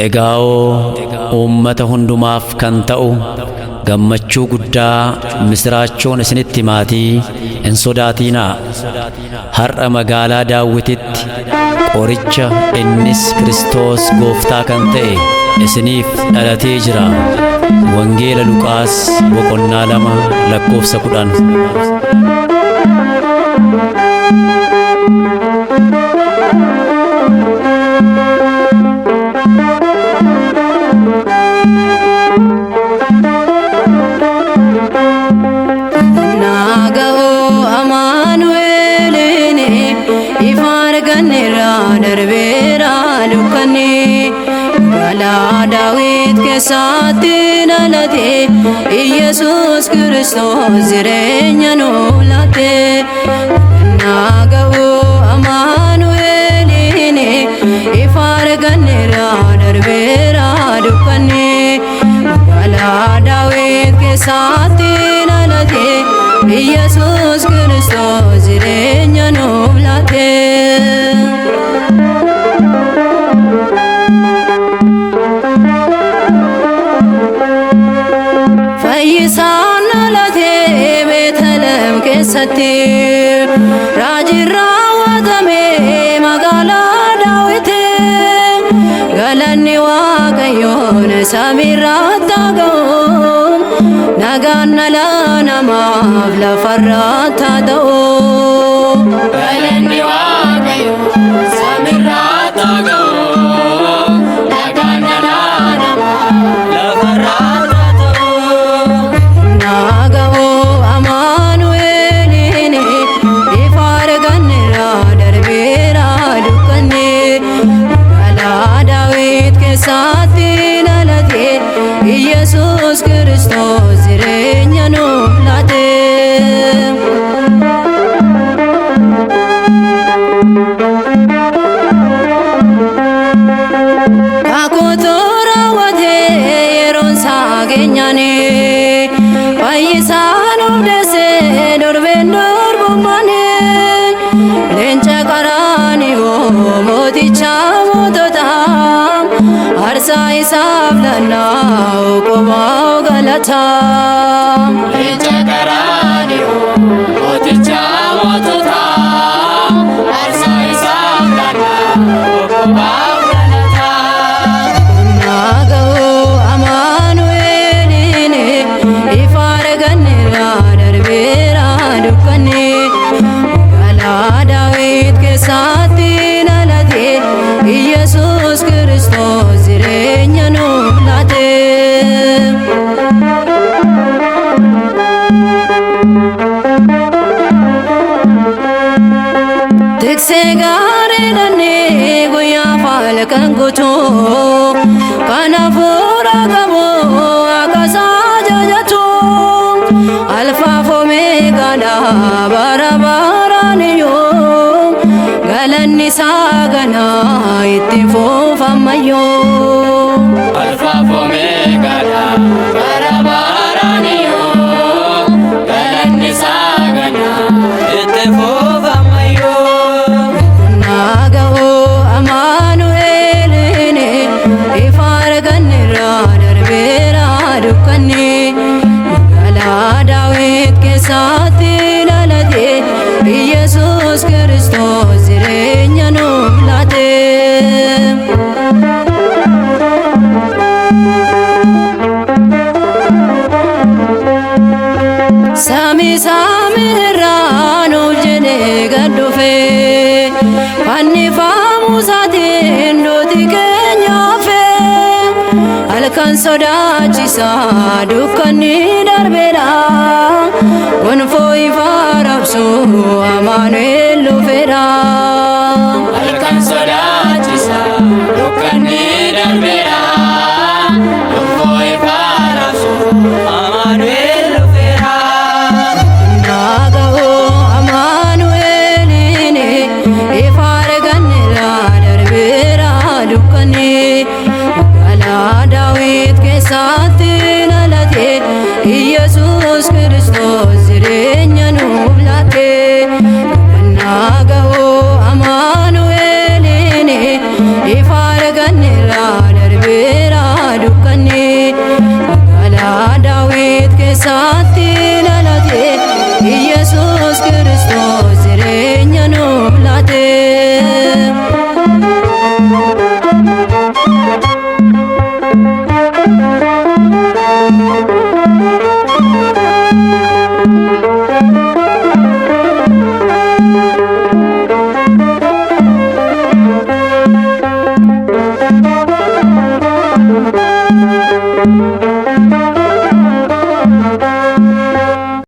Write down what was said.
Egaa'oo uummata hundumaaf kan ta'u gammachuu guddaa misraachoon isinitti maatii hin sodaatinaa. Har'a magaalaa Daawititti qoricha innis Kiristoos gooftaa kan ta'e isiniif dhalatee jira. Wangeela Luqaas boqonnaa 2 lakkoofsa 10. Daawit keessatti dhalate Yesuus Kiristoos jireenya nuu laate. Naga'oo Amaanu'eeliin ifa arganneerra darbeera dukkanni. Magaalaa Daawit keessatti dhalate Yesuus Kiristoos jireenya nuu laate. Raajii raawwatame magaalaa Daawiti galanni Waaqayyoon samiirratti haa ga'u. Nagaan dhala namaaf lafarratti haa ta'u. Galanni Waaqayyoon samiirratti haa ga'u. Nagaan dhala namaaf lafarratti haa ta'u. Naga'oo keessatti dhalate Yesuus Kiristoos jireenya nuu laate. Kakuu raawwatee yeroon isaa geenyaan fayyisaa nuuf deessee darbeen darbummaani. Leenca Qaraaniyoon mooticha moototaa Arsaa isaaf lannaa qomaa galataa. Leenca Qaraaniyoon mooticha moototaa Arsaa isaaf lannaa qomaa galataa. Naga'oo Amaanu'eeliin ifa arganneerra darbeera dukkanni. Magaalaa Daawit keessatti dhalate Yesuus Kiristoos jireenya nuu laate. Tiksee gaariidhaan guyyaa falkan guutuu kan hafuura qabu akkasaa jajatu. Alfaaf Omeegaadha bara baraan iyyuu galanni isaa ganaa itti fuufammayyuu. Alfaaf Omeegaadha bara baraan iyyuu galanni isaa ganaa itti fuufammayyuu. Naga'oo Amaanu'eeliin ifa arganneerra darbeera dukkanni. Magaalaa Daawit keessatti dhalate Yesuus Kiristoos jireenya nuu laate. Samiirraa nuuf jedhee gad dhufe fannifamuu isaatiin duuti keenya hafe. Halkan sodaachisaa dukkanni darbeera gonfoo ifa raabsu Amaanu'eel dhufeera. Halkan sodaachisaa dukkanni darbeera gonfoo ifa raabsu Amaanu'eel dhufeera. Naga'oo Amaanu'eeliin ifa arganneerra darbeera dukkanni. Magaalaa Daawit keessatti